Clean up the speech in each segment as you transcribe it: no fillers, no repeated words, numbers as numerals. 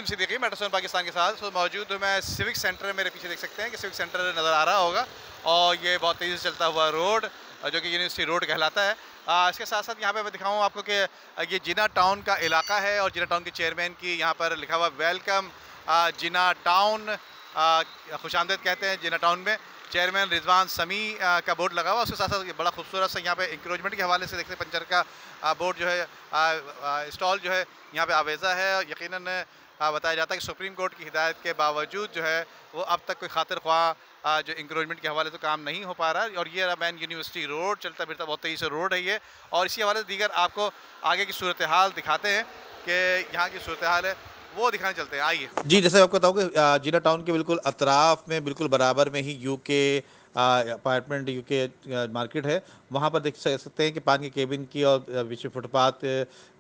Siddiqui metro Pakistan के साथ मौजूद हूँ मैं सिविक सेंटर। मेरे पीछे देख सकते हैं कि सिविक सेंटर नज़र आ रहा होगा और ये बहुत तेज़ी से चलता हुआ रोड जो कि यूनिवर्सिटी रोड कहलाता है। इसके साथ साथ यहाँ पे मैं दिखाऊँ आपको कि ये जिना टाउन का इलाका है और जिना टाउन के चेयरमैन की यहाँ पर लिखा हुआ वेलकम जिना टाउन, खुशामदीद कहते हैं जिना टाउन में। चेयरमैन रिजवान समी का बोर्ड लगा हुआ, उसके साथ साथ बड़ा खूबसूरत सा यहाँ पे इंक्रोचमेंट के हवाले से देखते हैं पंचर का बोर्ड जो है स्टॉल जो है यहाँ पे आवेज़ा है। यकीनन बताया जाता है कि सुप्रीम कोर्ट की हिदायत के बावजूद जो है वो अब तक कोई खातिर ख्वाह जो इंक्रोचमेंट के हवाले से काम नहीं हो पा रहा है। और ये मैन यूनिवर्सिटी रोड चलता फिरता बहुत तेज़ी से रोड है ये, और इसी हवाले से दीगर आपको आगे की सूरत हाल दिखाते हैं कि यहाँ की सूरत हाल है वो दिखाने चलते हैं। आइए जी, जैसे आपको बताऊँ कि जिना टाउन के बिल्कुल अतराफ में बिल्कुल बराबर में ही यूके अपार्टमेंट यूके मार्केट है। वहाँ पर देख सकते हैं कि पान के केबिन की और बीच फुटपाथ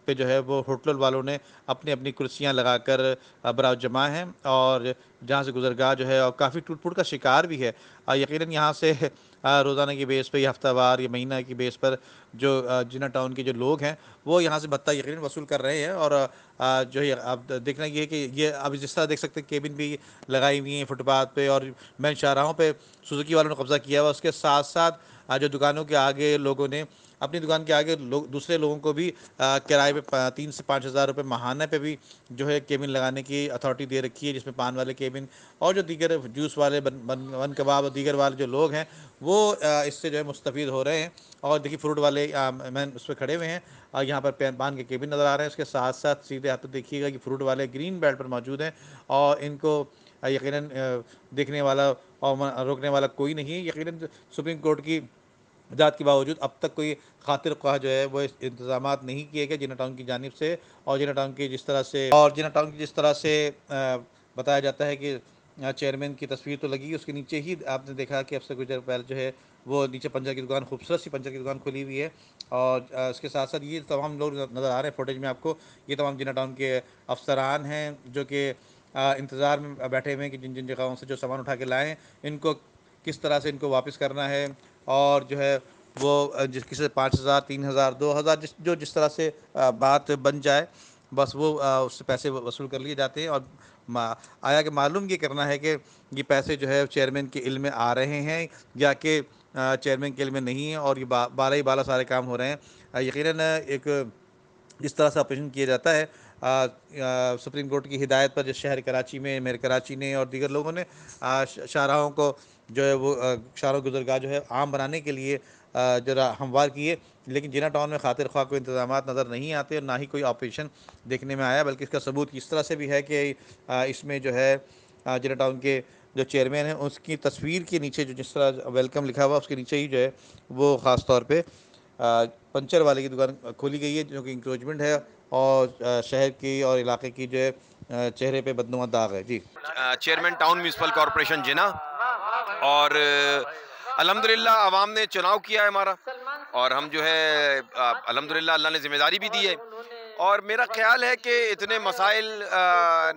पे जो है वो होटल वालों ने अपनी अपनी कुर्सियाँ लगाकर बराबर जमा हैं और जहाँ से गुजरगाह जो है और काफ़ी टूट फूट का शिकार भी है। यकीनन यहाँ से रोज़ाना की बेस पे या हफ्तावार या महीना की बेस पर जो जिना टाउन के जो लोग हैं वो यहाँ से भत्ता यकीनन वसूल कर रहे हैं। और जो है अब देखना ये है कि ये अब जिस तरह देख सकते हैं केबिन भी लगाई हुई हैं फुटपाथ पे और मेन शाहराहों पे सुजुकी वालों ने कब्जा किया हुआ। उसके साथ साथ जो दुकानों के आगे लोगों ने अपनी दुकान के आगे दूसरे लोगों को भी किराए पे 3 से 5 हज़ार रुपये माहाना पे भी जो है केबिन लगाने की अथॉरिटी दे रखी है, जिसमें पान वाले केबिन और जो दीगर जूस वाले बन कबाब और दीगर वाले जो लोग हैं वो इससे जो है मुस्तफ़ीद हो रहे हैं। और देखिए फ्रूट वाले मैन उस पर खड़े हुए हैं और यहाँ पर पान के केबिन नज़र आ रहे हैं। उसके साथ साथ सीधे हाथ पर देखिएगा कि फ्रूट वाले ग्रीन बेल्ट पर मौजूद हैं और इनको यकीनन देखने वाला और रोकने वाला कोई नहीं है। यकीनन सुप्रीम कोर्ट की हिदायत के बावजूद अब तक कोई खातिर ख्वाह जो है वो इंतजाम नहीं किए गए जिना टाउन की जानिब से। और जिना टाउन की जिस तरह से बताया जाता है कि चेयरमैन की तस्वीर तो लगी, उसके नीचे ही आपने देखा कि अब से कुछ देर पहले जो है वो नीचे पंचर की दुकान, खूबसूरत सी पंचर की दुकान खुली हुई है। और इसके साथ साथ ये तमाम लोग नज़र आ रहे हैं फुटेज में आपको, ये तमाम जिना टाउन के अफसरान हैं जो कि इंतज़ार में बैठे हुए हैं कि जिन जिन जगहों से जो सामान उठा के लाएँ इनको किस तरह से इनको वापस करना है। और जो है वो जिस किसी से 5,000 3,000 2,000 जिस तरह से बात बन जाए बस वो उससे पैसे वसूल कर लिए जाते हैं। और आया कि मालूम ये करना है कि ये पैसे जो है चेयरमैन के इल्म में आ रहे हैं या कि चेयरमैन के इल्म में नहीं है और ये बाला ही बाला सारे काम हो रहे हैं। यकीनन एक जिस तरह से ऑपरेशन किया जाता है सुप्रीम कोर्ट की हिदायत पर, जिस शहर कराची में मेयर कराची ने और दीगर लोगों ने शाहराहों को जो है वो शाहरों गुजरगाह जो है आम बनाने के लिए जरा हमवार किए, लेकिन जिना टाउन में खातिर ख्वाह कोई इंतजाम नज़र नहीं आते और ना ही कोई ऑपरेशन देखने में आया। बल्कि इसका सबूत इस तरह से भी है कि इसमें जो है जिना टाउन के जो चेयरमैन हैं उसकी तस्वीर के नीचे जो जिस तरह वेलकम लिखा हुआ उसके नीचे ही जो है वो ख़ास तौर पे पंचर वाले की दुकान खोली गई है जो कि इंक्रोचमेंट है और शहर की और इलाके की जो है चेहरे पे बदनुमा दाग है। जी, चेयरमैन टाउन म्यूनसिपल कॉरपोरेशन जिना, और अल्हम्दुलिल्लाह आवाम ने चुनाव किया है हमारा, और हम जो है अल्हम्दुलिल्लाह अल्लाह ने जिम्मेदारी भी दी है। और मेरा ख्याल है कि इतने मसाइल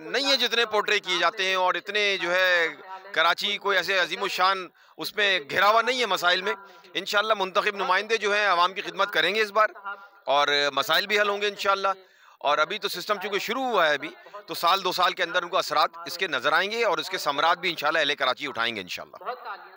नहीं है जितने पोर्ट्रे किए जाते हैं, और इतने जो है कराची कोई ऐसे अजीम शान उसमें घिरा हुआ नहीं है मसाइल में। इंशाल्लाह मुंतखब नुमाइंदे जो हैं आवाम की खिदमत करेंगे इस बार, और मसाइल भी हल होंगे इंशाल्लाह। और अभी तो सिस्टम चूँकि शुरू हुआ है अभी, तो साल 2 साल के अंदर उनको असरात इसके नज़र आएंगे और इसके समरात भी इंशाल्लाह अहले कराची उठाएंगे इंशाल्लाह।